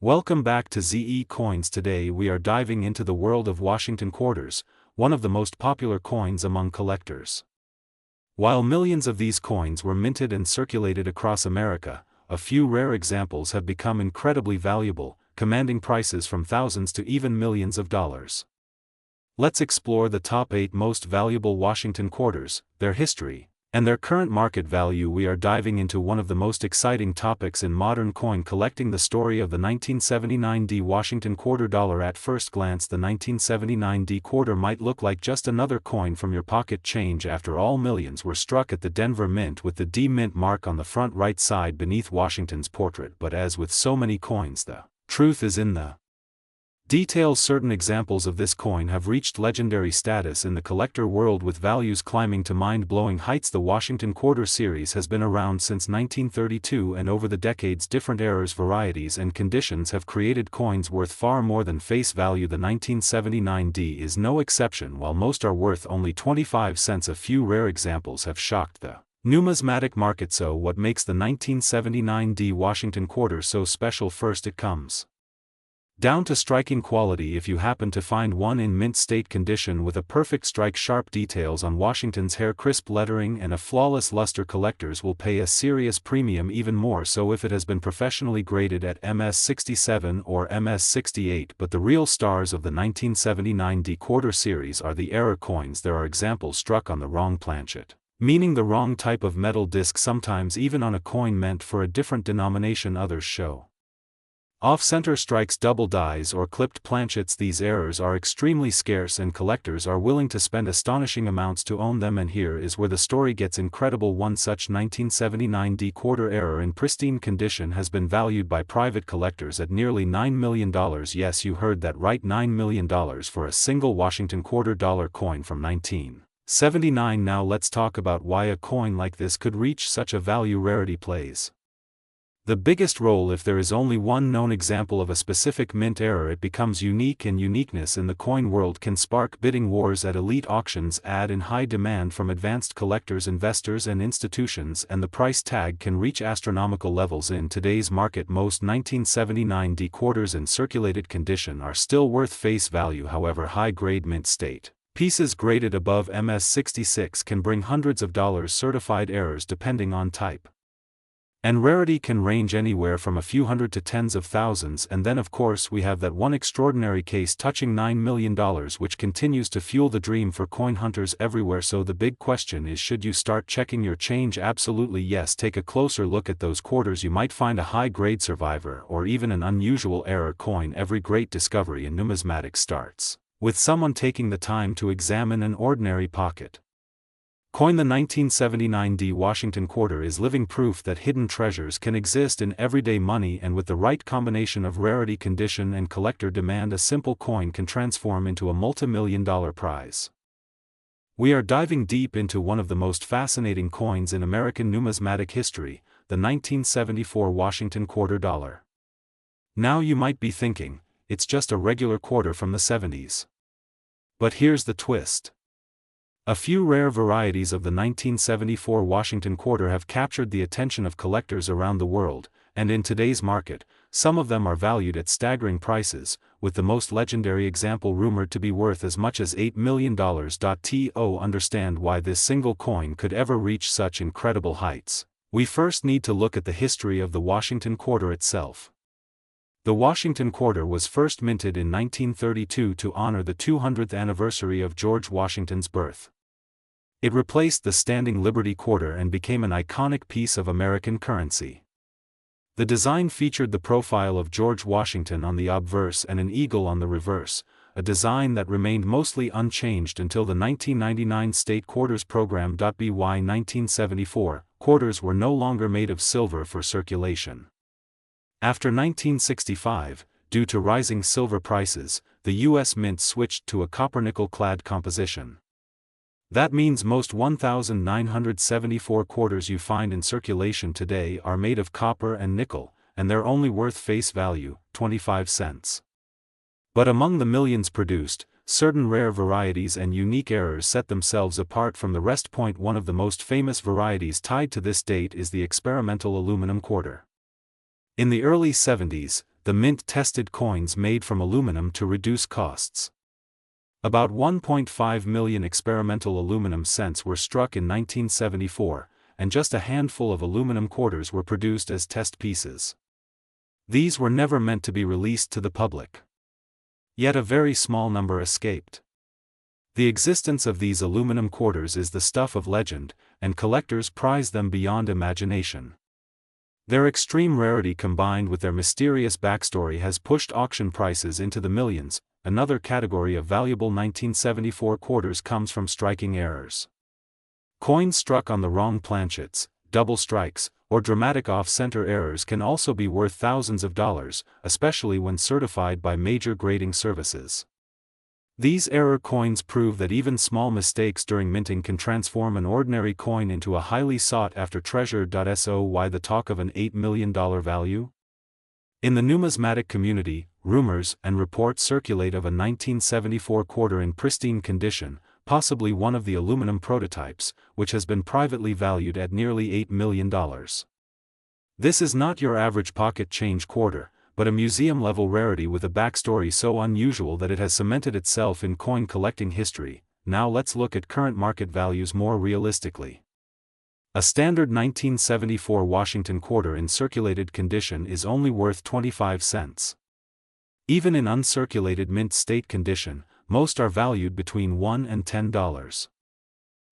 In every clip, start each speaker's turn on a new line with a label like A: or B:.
A: Welcome back to ZE Coins. Today we are diving into the world of Washington quarters, one of the most popular coins among collectors. While millions of these coins were minted and circulated across America, a few rare examples have become incredibly valuable, commanding prices from thousands to even millions of dollars. Let's explore the top 8 most valuable Washington quarters, their history, and their current market value. We are diving into one of the most exciting topics in modern coin collecting, the story of the 1979 D Washington quarter dollar. At first glance, the 1979 D quarter might look like just another coin from your pocket change. After all, millions were struck at the Denver Mint with the D Mint mark on the front right side beneath Washington's portrait. But as with so many coins, the truth is in the details. Certain examples of this coin have reached legendary status in the collector world, with values climbing to mind-blowing heights. The Washington Quarter series has been around since 1932, and over the decades different eras, varieties and conditions have created coins worth far more than face value. The 1979 D is no exception. While most are worth only 25 cents, a few rare examples have shocked the numismatic market. So what makes the 1979 D Washington Quarter so special? First, it comes down to striking quality. If you happen to find one in mint state condition with a perfect strike, sharp details on Washington's hair, crisp lettering and a flawless luster, collectors will pay a serious premium, even more so if it has been professionally graded at MS67 or MS68. But the real stars of the 1979 D quarter series are the error coins. There are examples struck on the wrong planchet, meaning the wrong type of metal disc, sometimes even on a coin meant for a different denomination. Others show off-center strikes, double dies or clipped planchets. These errors are extremely scarce and collectors are willing to spend astonishing amounts to own them. And here is where the story gets incredible. One such 1979 D quarter error in pristine condition has been valued by private collectors at nearly $9 million. Yes, you heard that right, $9 million for a single Washington quarter dollar coin from 1979. Now let's talk about why a coin like this could reach such a value. Rarity plays the biggest role. If there is only one known example of a specific mint error, it becomes unique, and uniqueness in the coin world can spark bidding wars at elite auctions, add in high demand from advanced collectors, investors and institutions, and the price tag can reach astronomical levels. In today's market, most 1979 D quarters in circulated condition are still worth face value. However, high-grade mint state pieces graded above MS66 can bring hundreds of dollars. Certified errors, depending on type and rarity, can range anywhere from a few hundred to tens of thousands. And then of course we have that one extraordinary case touching $9 million, which continues to fuel the dream for coin hunters everywhere. So the big question is, should you start checking your change? Absolutely yes. Take a closer look at those quarters. You might find a high-grade survivor or even an unusual error coin. Every great discovery in numismatics starts with someone taking the time to examine an ordinary pocket coin. The 1979 D Washington quarter is living proof that hidden treasures can exist in everyday money, and with the right combination of rarity, condition and collector demand, a simple coin can transform into a multi-million-dollar prize. We are diving deep into one of the most fascinating coins in American numismatic history, the 1974 Washington quarter dollar. Now you might be thinking, it's just a regular quarter from the 70s. But here's the twist. A few rare varieties of the 1974 Washington quarter have captured the attention of collectors around the world, and in today's market, some of them are valued at staggering prices, with the most legendary example rumored to be worth as much as $8 million. To understand why this single coin could ever reach such incredible heights, we first need to look at the history of the Washington quarter itself. The Washington quarter was first minted in 1932 to honor the 200th anniversary of George Washington's birth. It replaced the standing Liberty quarter and became an iconic piece of American currency. The design featured the profile of George Washington on the obverse and an eagle on the reverse, a design that remained mostly unchanged until the 1999 state quarters program. By 1974, quarters were no longer made of silver for circulation. After 1965, due to rising silver prices, the U.S. Mint switched to a copper-nickel-clad composition. That means most 1,974 quarters you find in circulation today are made of copper and nickel, and they're only worth face value, 25 cents. But among the millions produced, certain rare varieties and unique errors set themselves apart from the rest. One of the most famous varieties tied to this date is the experimental aluminum quarter. In the early 70s, the mint tested coins made from aluminum to reduce costs. About 1.5 million experimental aluminum cents were struck in 1974, and just a handful of aluminum quarters were produced as test pieces. These were never meant to be released to the public. Yet a very small number escaped. The existence of these aluminum quarters is the stuff of legend, and collectors prize them beyond imagination. Their extreme rarity combined with their mysterious backstory has pushed auction prices into the millions. Another category of valuable 1974 quarters comes from striking errors. Coins struck on the wrong planchets, double strikes, or dramatic off-center errors can also be worth thousands of dollars, especially when certified by major grading services. These error coins prove that even small mistakes during minting can transform an ordinary coin into a highly sought-after treasure. So why the talk of an $8 million value? In the numismatic community, rumors and reports circulate of a 1974 quarter in pristine condition, possibly one of the aluminum prototypes, which has been privately valued at nearly $8 million. This is not your average pocket change quarter, but a museum-level rarity with a backstory so unusual that it has cemented itself in coin collecting history. Now let's look at current market values more realistically. A standard 1974 Washington quarter in circulated condition is only worth 25 cents. Even in uncirculated mint state condition, most are valued between $1 and $10.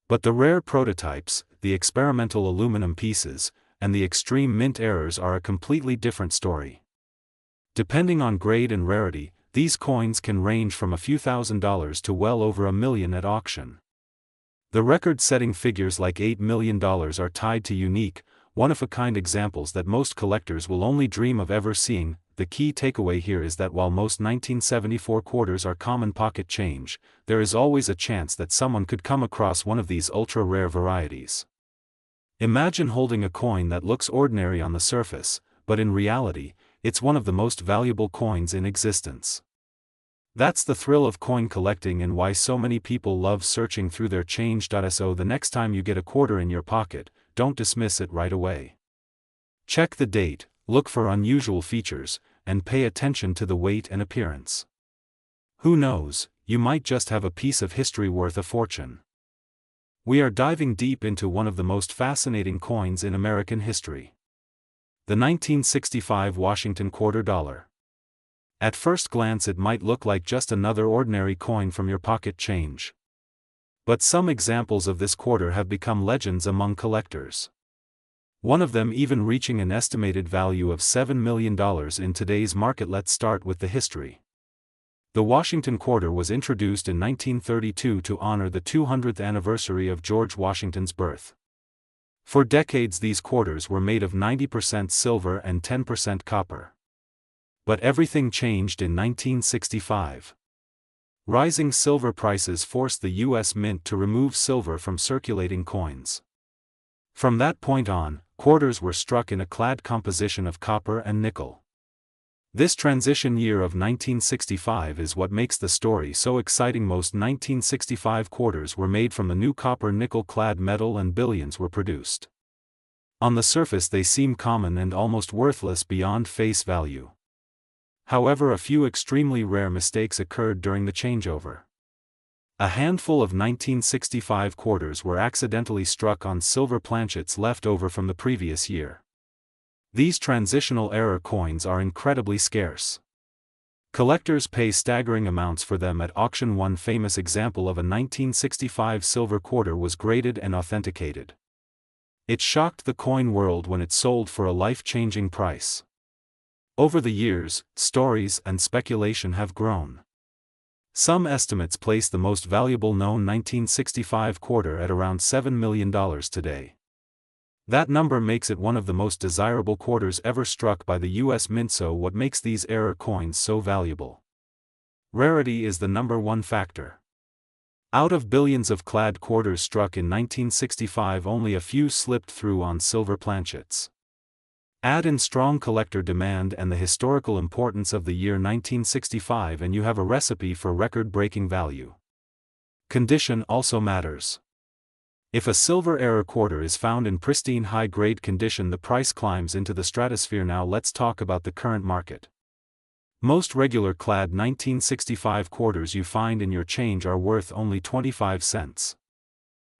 A: But the rare prototypes, the experimental aluminum pieces, and the extreme mint errors are a completely different story. Depending on grade and rarity, these coins can range from a few $1,000s to well over $1 million at auction. The record-setting figures like $8 million are tied to unique, one-of-a-kind examples that most collectors will only dream of ever seeing. The key takeaway here is that while most 1974 quarters are common pocket change, there is always a chance that someone could come across one of these ultra-rare varieties. Imagine holding a coin that looks ordinary on the surface, but in reality, it's one of the most valuable coins in existence. That's the thrill of coin collecting and why so many people love searching through their change. So the next time you get a quarter in your pocket, don't dismiss it right away. Check the date, look for unusual features, and pay attention to the weight and appearance. Who knows, you might just have a piece of history worth a fortune. We are diving deep into one of the most fascinating coins in American history. The 1965 Washington quarter dollar. At first glance it might look like just another ordinary coin from your pocket change. But some examples of this quarter have become legends among collectors. One of them even reaching an estimated value of $7 million in today's market. Let's start with the history. The Washington quarter was introduced in 1932 to honor the 200th anniversary of George Washington's birth. For decades these quarters were made of 90% silver and 10% copper. But everything changed in 1965. Rising silver prices forced the U.S. Mint to remove silver from circulating coins. From that point on, quarters were struck in a clad composition of copper and nickel. This transition year of 1965 is what makes the story so exciting. Most 1965 quarters were made from the new copper-nickel clad metal and billions were produced. On the surface they seem common and almost worthless beyond face value. However, a few extremely rare mistakes occurred during the changeover. A handful of 1965 quarters were accidentally struck on silver planchets left over from the previous year. These transitional error coins are incredibly scarce. Collectors pay staggering amounts for them at auction. One famous example of a 1965 silver quarter was graded and authenticated. It shocked the coin world when it sold for a life-changing price. Over the years, stories and speculation have grown. Some estimates place the most valuable known 1965 quarter at around $7 million today. That number makes it one of the most desirable quarters ever struck by the U.S. Mint. So what makes these error coins so valuable? Rarity is the number one factor. Out of billions of clad quarters struck in 1965, only a few slipped through on silver planchets. Add in strong collector demand and the historical importance of the year 1965 and you have a recipe for record-breaking value. Condition also matters. If a silver error quarter is found in pristine high-grade condition, the price climbs into the stratosphere. Now let's talk about the current market. Most regular clad 1965 quarters you find in your change are worth only 25 cents.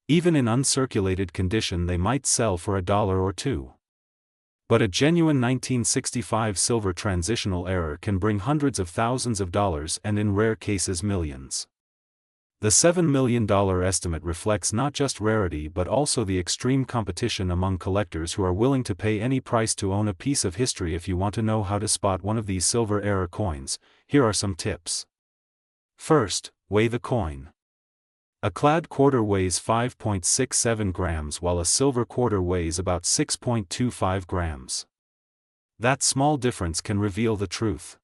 A: Even in uncirculated condition they might sell for $1 or $2. But a genuine 1965 silver transitional error can bring hundreds of thousands of dollars and in rare cases millions. The $7 million estimate reflects not just rarity but also the extreme competition among collectors who are willing to pay any price to own a piece of history. If you want to know how to spot one of these silver era coins, here are some tips. First, weigh the coin. A clad quarter weighs 5.67 grams while a silver quarter weighs about 6.25 grams. That small difference can reveal the truth.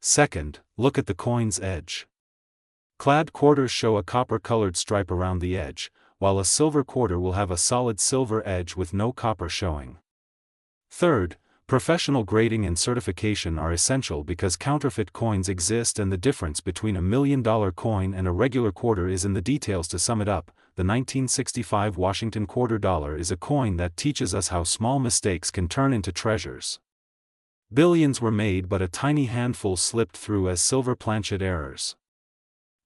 A: Second, look at the coin's edge. Clad quarters show a copper-colored stripe around the edge, while a silver quarter will have a solid silver edge with no copper showing. Third, professional grading and certification are essential because counterfeit coins exist and the difference between $1 million coin and a regular quarter is in the details. To sum it up, the 1965 Washington quarter dollar is a coin that teaches us how small mistakes can turn into treasures. Billions were made but a tiny handful slipped through as silver planchet errors.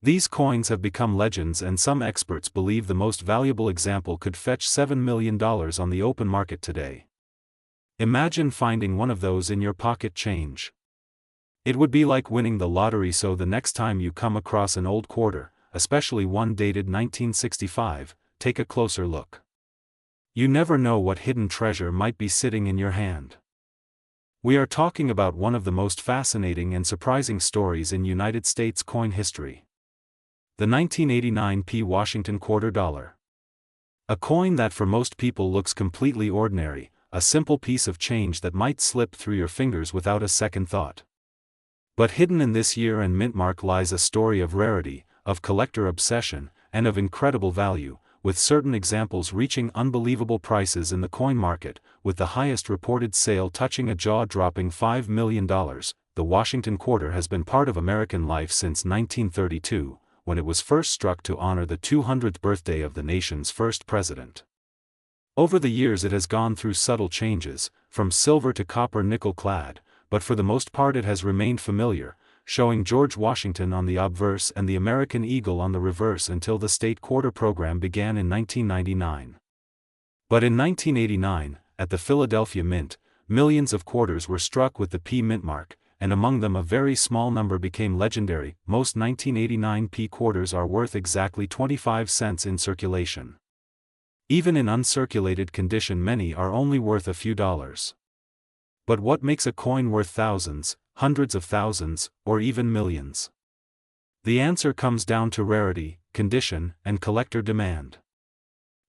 A: These coins have become legends and some experts believe the most valuable example could fetch $7 million on the open market today. Imagine finding one of those in your pocket change. It would be like winning the lottery, so the next time you come across an old quarter, especially one dated 1965, take a closer look. You never know what hidden treasure might be sitting in your hand. We are talking about one of the most fascinating and surprising stories in United States coin history. The 1989 P. Washington quarter dollar. A coin that for most people looks completely ordinary, a simple piece of change that might slip through your fingers without a second thought. But hidden in this year and mint mark lies a story of rarity, of collector obsession, and of incredible value, with certain examples reaching unbelievable prices in the coin market, with the highest reported sale touching a jaw-dropping $5 million. The Washington quarter has been part of American life since 1932. When it was first struck to honor the 200th birthday of the nation's first president. Over the years it has gone through subtle changes, from silver to copper nickel clad, but for the most part it has remained familiar, showing George Washington on the obverse and the American eagle on the reverse until the state quarter program began in 1999. But in 1989, at the Philadelphia Mint, millions of quarters were struck with the P mint mark, and among them a very small number became legendary. Most 1989 P quarters are worth exactly 25 cents in circulation. Even in uncirculated condition many are only worth a few dollars. But what makes a coin worth thousands, hundreds of thousands, or even millions? The answer comes down to rarity, condition, and collector demand.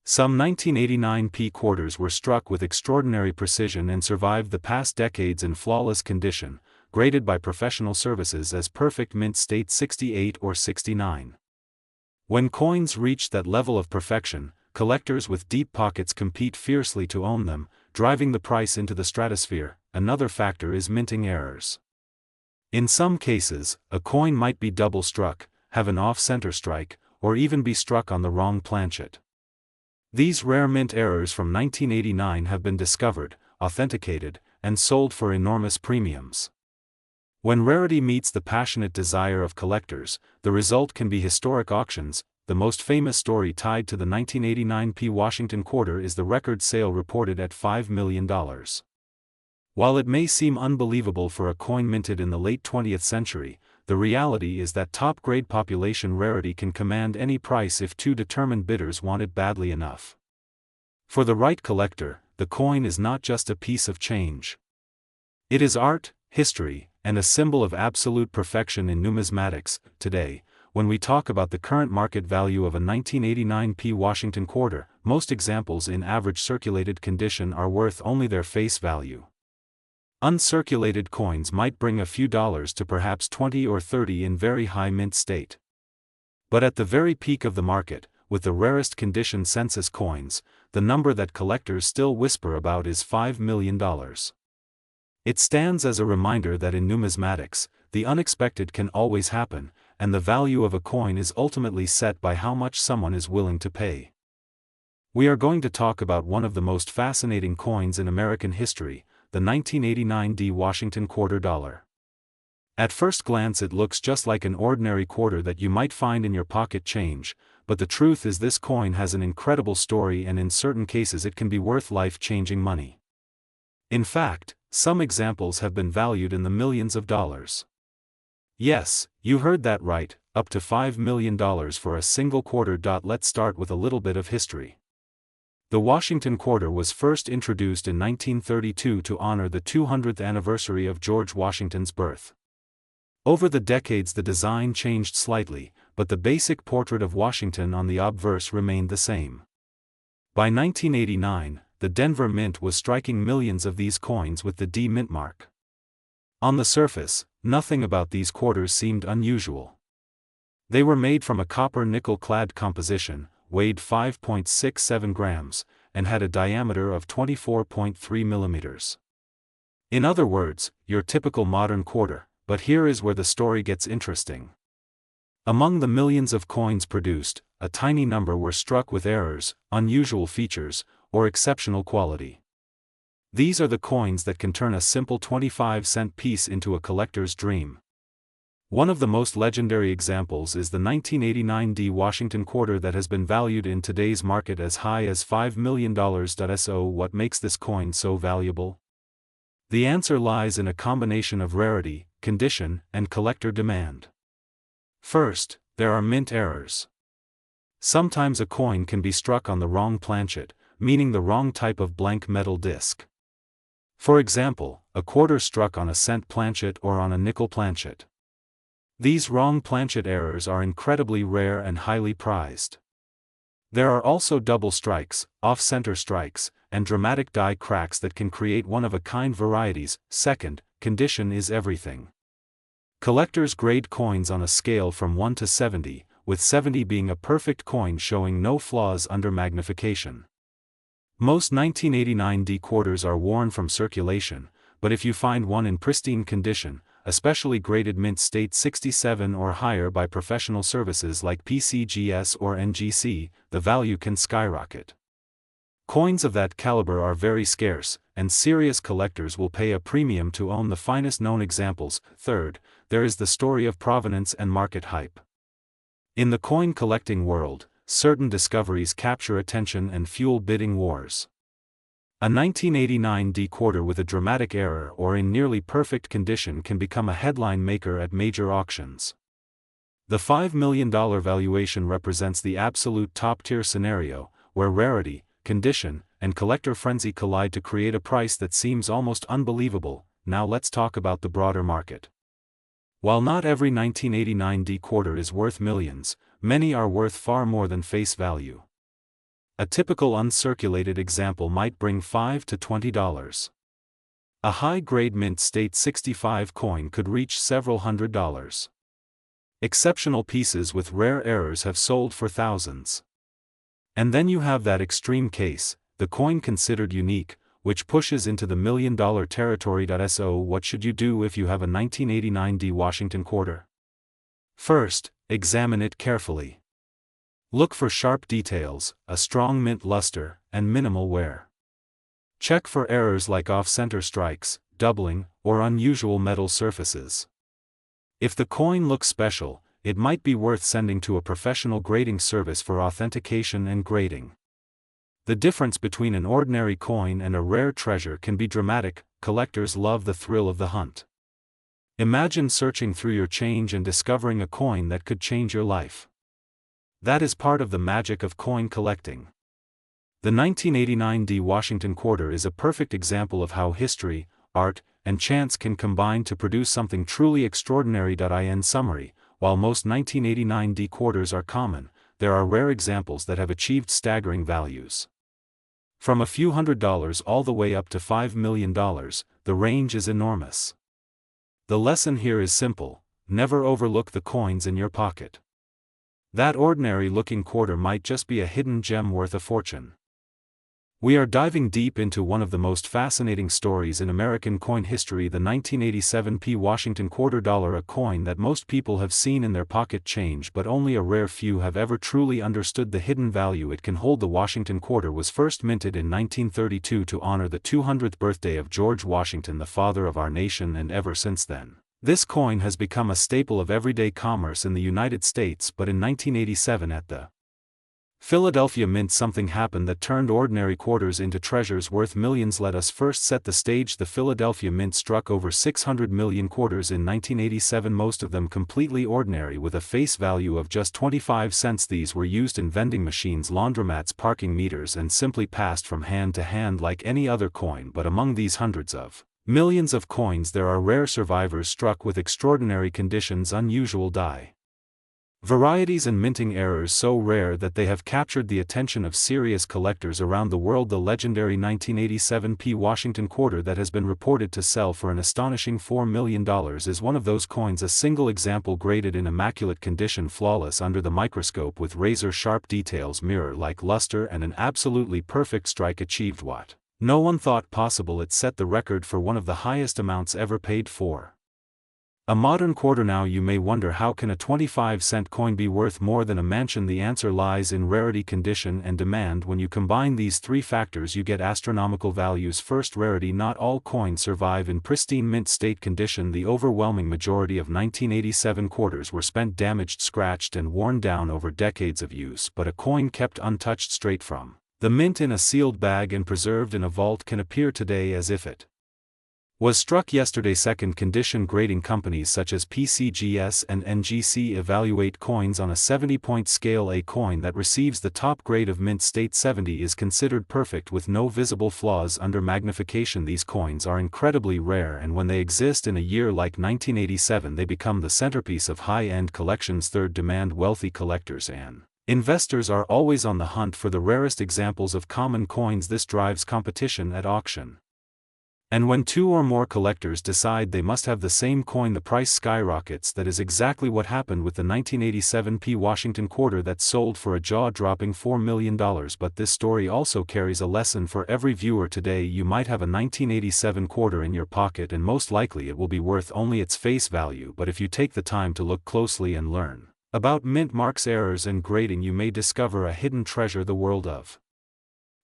A: Some 1989 P quarters were struck with extraordinary precision and survived the past decades in flawless condition, graded by professional services as perfect mint state 68 or 69. When coins reach that level of perfection, collectors with deep pockets compete fiercely to own them, driving the price into the stratosphere. Another factor is minting errors. In some cases, a coin might be double struck, have an off-center strike, or even be struck on the wrong planchet. These rare mint errors from 1989 have been discovered, authenticated, and sold for enormous premiums. When rarity meets the passionate desire of collectors, the result can be historic auctions. The most famous story tied to the 1989 P. Washington quarter is the record sale reported at $5 million. While it may seem unbelievable for a coin minted in the late 20th century, the reality is that top-grade population rarity can command any price if two determined bidders want it badly enough. For the right collector, the coin is not just a piece of change. It is art, history, and a symbol of absolute perfection in numismatics. Today, when we talk about the current market value of a 1989 P. Washington quarter, most examples in average circulated condition are worth only their face value. Uncirculated coins might bring a few dollars to perhaps 20 or 30 in very high mint state. But at the very peak of the market, with the rarest condition census coins, the number that collectors still whisper about is $5 million. It stands as a reminder that in numismatics, the unexpected can always happen, and the value of a coin is ultimately set by how much someone is willing to pay. We are going to talk about one of the most fascinating coins in American history, the 1989 D. Washington quarter dollar. At first glance it looks just like an ordinary quarter that you might find in your pocket change, but the truth is this coin has an incredible story, and in certain cases it can be worth life-changing money. In fact, some examples have been valued in the millions of dollars. Yes, you heard that right, up to $5 million for a single quarter. Let's start with a little bit of history. The Washington quarter was first introduced in 1932 to honor the 200th anniversary of George Washington's birth. Over the decades the design changed slightly, but the basic portrait of Washington on the obverse remained the same. By 1989, the Denver Mint was striking millions of these coins with the D Mint mark. On the surface, nothing about these quarters seemed unusual. They were made from a copper-nickel-clad composition, weighed 5.67 grams, and had a diameter of 24.3 millimeters. In other words, your typical modern quarter, but here is where the story gets interesting. Among the millions of coins produced, a tiny number were struck with errors, unusual features, or exceptional quality. These are the coins that can turn a simple 25-cent piece into a collector's dream. One of the most legendary examples is the 1989 D Washington quarter that has been valued in today's market as high as $5 million. So what makes this coin so valuable? The answer lies in a combination of rarity, condition, and collector demand. First, there are mint errors. Sometimes a coin can be struck on the wrong planchet, meaning the wrong type of blank metal disc. For example, a quarter struck on a cent planchet or on a nickel planchet. These wrong planchet errors are incredibly rare and highly prized. There are also double strikes, off-center strikes, and dramatic die cracks that can create one-of-a-kind varieties. Second, condition is everything. Collectors grade coins on a scale from 1 to 70, with 70 being a perfect coin showing no flaws under magnification. Most 1989 D quarters are worn from circulation, but if you find one in pristine condition, especially graded mint state 67 or higher by professional services like PCGS or NGC, the value can skyrocket. Coins of that caliber are very scarce, and serious collectors will pay a premium to own the finest known examples. Third, there is the story of provenance and market hype. In the coin collecting world, certain discoveries capture attention and fuel bidding wars. A 1989 D quarter with a dramatic error or in nearly perfect condition can become a headline maker at major auctions. The $5 million valuation represents the absolute top-tier scenario, where rarity, condition, and collector frenzy collide to create a price that seems almost unbelievable. Now let's talk about the broader market. While not every 1989 D quarter is worth millions, many are worth far more than face value. A typical uncirculated example might bring $5 to $20. A high-grade mint state 65 coin could reach several $100s. Exceptional pieces with rare errors have sold for thousands. And then you have that extreme case, the coin considered unique, which pushes into the $1 million territory. So what should you do if you have a 1989 D Washington quarter? First, examine it carefully. Look for sharp details, a strong mint luster, and minimal wear. Check for errors like off-center strikes, doubling, or unusual metal surfaces. If the coin looks special, it might be worth sending to a professional grading service for authentication and grading. The difference between an ordinary coin and a rare treasure can be dramatic. Collectors love the thrill of the hunt. Imagine searching through your change and discovering a coin that could change your life. That is part of the magic of coin collecting. The 1989 D Washington quarter is a perfect example of how history, art, and chance can combine to produce something truly extraordinary. In summary, while most 1989 D quarters are common, there are rare examples that have achieved staggering values. From a few $100s all the way up to $5 million, the range is enormous. The lesson here is simple: never overlook the coins in your pocket. That ordinary-looking quarter might just be a hidden gem worth a fortune. We are diving deep into one of the most fascinating stories in American coin history, the 1987 P. Washington quarter dollar, a coin that most people have seen in their pocket change, but only a rare few have ever truly understood the hidden value it can hold. The Washington quarter was first minted in 1932 to honor the 200th birthday of George Washington, the father of our nation, and ever since then, This coin has become a staple of everyday commerce in the United States, but in 1987 at the Philadelphia Mint something happened that turned ordinary quarters into treasures worth millions. Let us first set the stage. The Philadelphia Mint struck over 600 million quarters in 1987, most of them completely ordinary with a face value of just 25 cents. These were used in vending machines, laundromats, parking meters, and simply passed from hand to hand like any other coin. But among these hundreds of millions of coins there are rare survivors struck with extraordinary conditions, unusual die varieties and minting errors so rare that they have captured the attention of serious collectors around the world. The legendary 1987 P. Washington quarter that has been reported to sell for an astonishing $4 million is one of those coins, a single example graded in immaculate condition, flawless under the microscope with razor-sharp details, mirror-like luster, and an absolutely perfect strike achieved what no one thought possible. It set the record for one of the highest amounts ever paid for a modern quarter. Now you may wonder, how can a 25-cent coin be worth more than a mansion? The answer lies in rarity, condition, and demand. When you combine these three factors you get astronomical values. First, rarity. Not all coins survive in pristine mint state condition. The overwhelming majority of 1987 quarters were spent damaged, scratched, and worn down over decades of use, but a coin kept untouched straight from the mint in a sealed bag and preserved in a vault can appear today as if it was struck yesterday. Second, condition. Grading companies such as PCGS and NGC evaluate coins on a 70-point scale. A coin that receives the top grade of mint state 70 is considered perfect with no visible flaws. Under magnification, these coins are incredibly rare, and when they exist in a year like 1987 they become the centerpiece of high-end collections. Third, demand. Wealthy collectors and investors are always on the hunt for the rarest examples of common coins. This drives competition at auction. And when two or more collectors decide they must have the same coin, the price skyrockets. That is exactly what happened with the 1987 P. Washington quarter that sold for a jaw-dropping $4 million. But this story also carries a lesson for every viewer today. You might have a 1987 quarter in your pocket and most likely it will be worth only its face value, but if you take the time to look closely and learn about mint marks, errors, and grading, you may discover a hidden treasure. The world of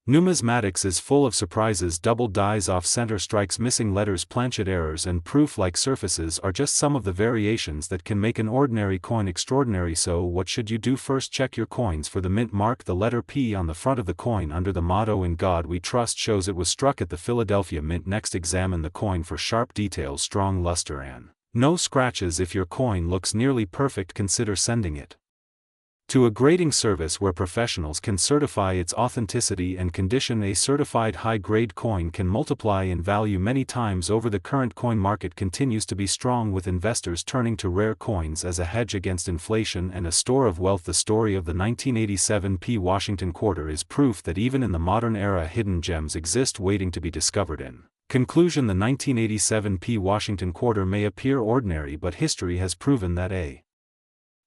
A: numismatics is full of surprises. Doubled dies, off-center strikes, missing letters, planchet errors, and proof-like surfaces are just some of the variations that can make an ordinary coin extraordinary. So what should you do? First, check your coins for the mint mark. The letter P on the front of the coin under the motto "In God We Trust" shows it was struck at the Philadelphia Mint. Next, examine the coin for sharp details, strong luster, and no scratches. If your coin looks nearly perfect, consider sending it to a grading service where professionals can certify its authenticity and condition. A certified high-grade coin can multiply in value many times over. The current coin market continues to be strong, with investors turning to rare coins as a hedge against inflation and a store of wealth. The story of the 1987 P. Washington quarter is proof that even in the modern era hidden gems exist waiting to be discovered. In conclusion, the 1987 P. Washington quarter may appear ordinary, but history has proven that a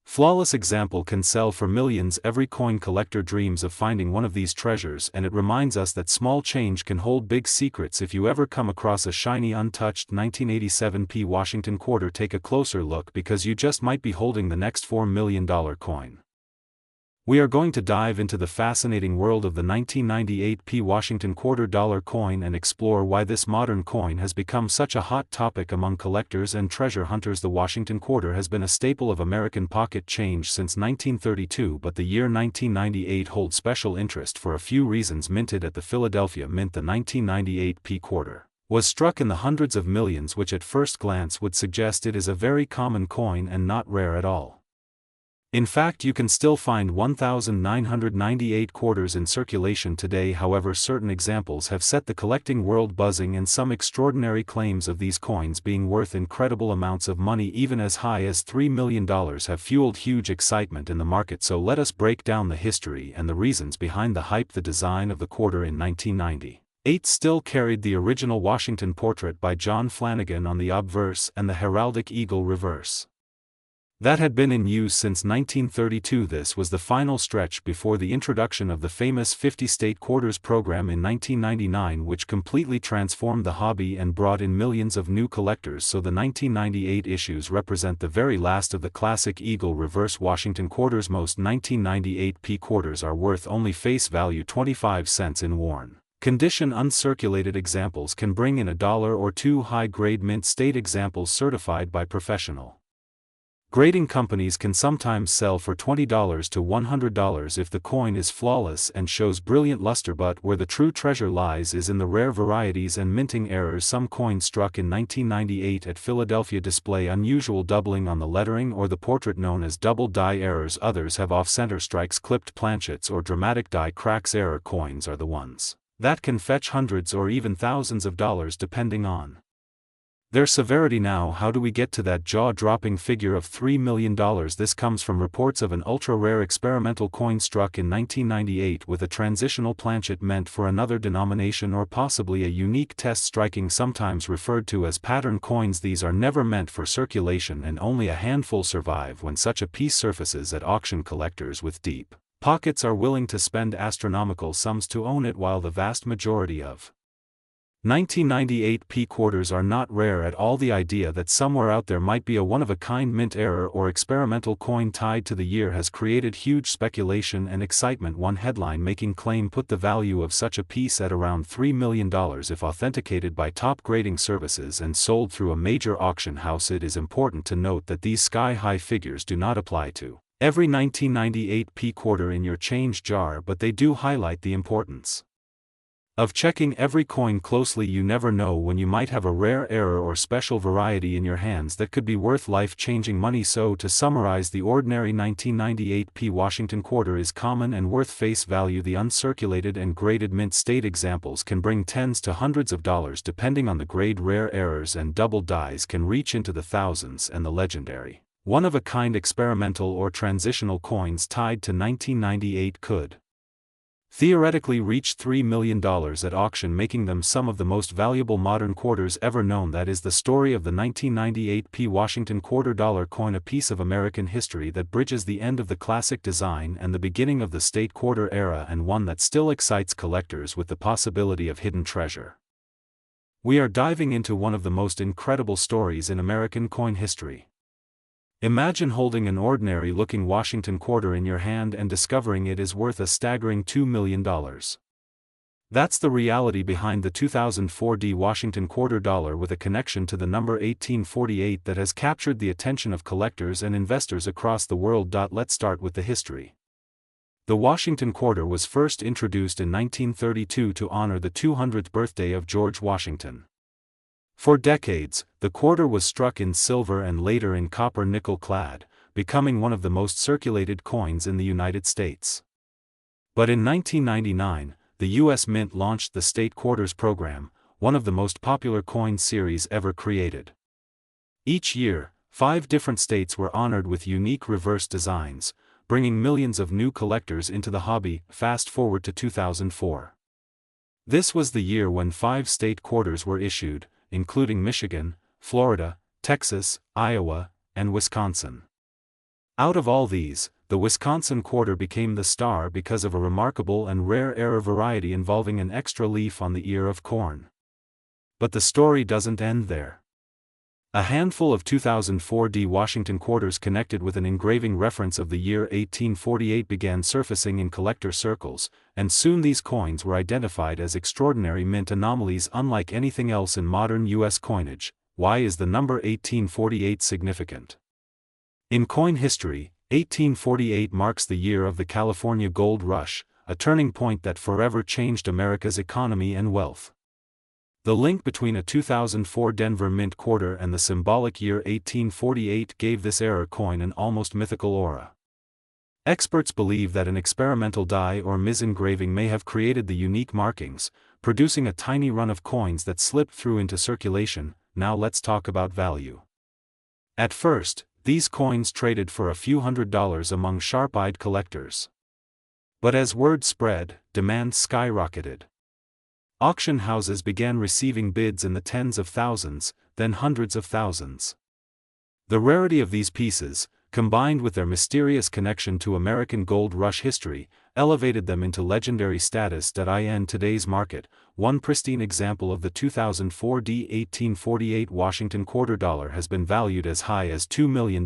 A: flawless example can sell for millions. Every coin collector dreams of finding one of these treasures, and it reminds us that small change can hold big secrets. If you ever come across a shiny, untouched 1987 P. Washington quarter, take a closer look, because you just might be holding the next $4 million coin. We are going to dive into the fascinating world of the 1998 P. Washington quarter-dollar coin and explore why this modern coin has become such a hot topic among collectors and treasure hunters. The Washington quarter has been a staple of American pocket change since 1932, but the year 1998 holds special interest for a few reasons. Minted at the Philadelphia Mint, the 1998 P. quarter was struck in the hundreds of millions, which at first glance would suggest it is a very common coin and not rare at all. In fact, you can still find 1,998 quarters in circulation today. However, certain examples have set the collecting world buzzing, and some extraordinary claims of these coins being worth incredible amounts of money, even as high as $3 million, have fueled huge excitement in the market. So let us break down the history and the reasons behind the hype. The design of the quarter in 1998 still carried the original Washington portrait by John Flanagan on the obverse and the heraldic eagle reverse that had been in use since 1932. This was the final stretch before the introduction of the famous 50-state quarters program in 1999, which completely transformed the hobby and brought in millions of new collectors. So the 1998 issues represent the very last of the classic eagle reverse Washington quarters. Most 1998 P quarters are worth only face value 25 cents in worn Condition uncirculated examples can bring in $1 or two high-grade mint state examples certified by professional grading companies can sometimes sell for $20 to $100 if the coin is flawless and shows brilliant luster, but where the true treasure lies is in the rare varieties and minting errors. Some coins struck in 1998 at Philadelphia display unusual doubling on the lettering or the portrait known as double die errors. Others have off-center strikes, clipped planchets, or dramatic die cracks. Error coins are the ones that can fetch hundreds or even thousands of dollars depending on their severity. Now, how do we get to that jaw-dropping figure of $3 million? This comes from reports of an ultra-rare experimental coin struck in 1998 with a transitional planchet meant for another denomination or possibly a unique test striking, sometimes referred to as pattern coins. These are never meant for circulation and only a handful survive when such a piece surfaces at auction. Collectors with deep pockets are willing to spend astronomical sums to own it, while the vast majority of 1998 P quarters are not rare at all. The idea that somewhere out there might be a one-of-a-kind mint error or experimental coin tied to the year has created huge speculation and excitement. One headline-making claim put the value of such a piece at around $3 million if authenticated by top grading services and sold through a major auction house. It is important to note that these sky-high figures do not apply to every 1998 P quarter in your change jar, but they do highlight the importance of checking every coin closely. You never know when you might have a rare error or special variety in your hands that could be worth life-changing money. So to summarize, the ordinary 1998 P Washington quarter is common and worth face value. The uncirculated and graded mint state examples can bring tens to hundreds of dollars depending on the grade. Rare errors and double dies can reach into the thousands, and the legendary one-of-a-kind experimental or transitional coins tied to 1998 could theoretically reach $3 million at auction, making them some of the most valuable modern quarters ever known. That is the story of the 1998 P Washington quarter dollar coin, a piece of American history that bridges the end of the classic design and the beginning of the state quarter era, and one that still excites collectors with the possibility of hidden treasure. We are diving into one of the most incredible stories in American coin history. Imagine holding an ordinary-looking Washington quarter in your hand and discovering it is worth a staggering $2 million. That's the reality behind the 2004 D Washington quarter dollar with a connection to the number 1848 that has captured the attention of collectors and investors across the world. Let's start with the history. The Washington quarter was first introduced in 1932 to honor the 200th birthday of George Washington. For decades, the quarter was struck in silver and later in copper nickel clad, becoming one of the most circulated coins in the United States. But in 1999, the U.S. Mint launched the State Quarters program, one of the most popular coin series ever created. Each year, 5 different states were honored with unique reverse designs, bringing millions of new collectors into the hobby. Fast forward to 2004. This was the year when 5 state quarters were issued, including Michigan, Florida, Texas, Iowa, and Wisconsin. Out of all these, the Wisconsin quarter became the star because of a remarkable and rare error variety involving an extra leaf on the ear of corn. But the story doesn't end there. A handful of 2004 D Washington quarters connected with an engraving reference of the year 1848 began surfacing in collector circles, and soon these coins were identified as extraordinary mint anomalies unlike anything else in modern U.S. coinage. Why is the number 1848 significant? In coin history, 1848 marks the year of the California Gold Rush, a turning point that forever changed America's economy and wealth. The link between a 2004 Denver Mint quarter and the symbolic year 1848 gave this error coin an almost mythical aura. Experts believe that an experimental die or mis-engraving may have created the unique markings, producing a tiny run of coins that slipped through into circulation. Now let's talk about value. At first, these coins traded for a few $100s among sharp-eyed collectors. But as word spread, demand skyrocketed. Auction houses began receiving bids in the tens of thousands, then hundreds of thousands. The rarity of these pieces, combined with their mysterious connection to American gold rush history, elevated them into legendary status. In today's market, one pristine example of the 2004 D 1848 Washington quarter dollar has been valued as high as $2 million.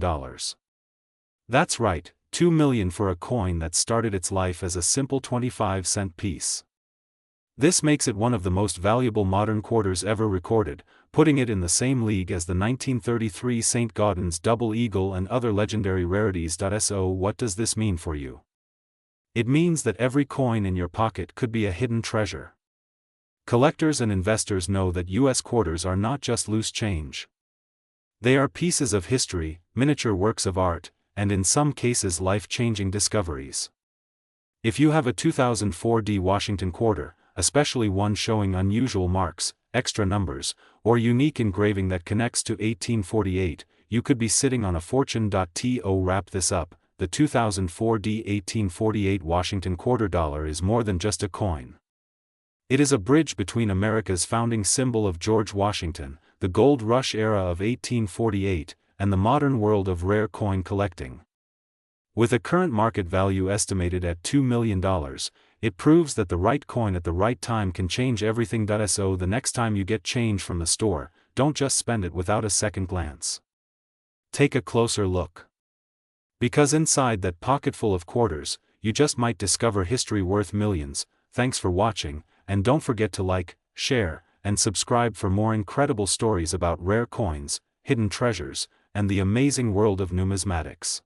A: That's right, $2 million for a coin that started its life as a simple 25-cent piece. This makes it one of the most valuable modern quarters ever recorded, putting it in the same league as the 1933 St. Gaudens Double Eagle and other legendary rarities. So what does this mean for you? It means that every coin in your pocket could be a hidden treasure. Collectors and investors know that US quarters are not just loose change. They are pieces of history, miniature works of art, and in some cases life-changing discoveries. If you have a 2004 Washington quarter, especially one showing unusual marks, extra numbers, or unique engraving that connects to 1848, you could be sitting on a fortune. To wrap this up, the 2004 1848 Washington quarter dollar is more than just a coin. It is a bridge between America's founding symbol of George Washington, the gold rush era of 1848, and the modern world of rare coin collecting. With a current market value estimated at $2 million, it proves that the right coin at the right time can change everything. So the next time you get change from the store, don't just spend it without a second glance. Take a closer look. Because inside that pocketful of quarters, you just might discover history worth millions. Thanks for watching, and don't forget to like, share, and subscribe for more incredible stories about rare coins, hidden treasures, and the amazing world of numismatics.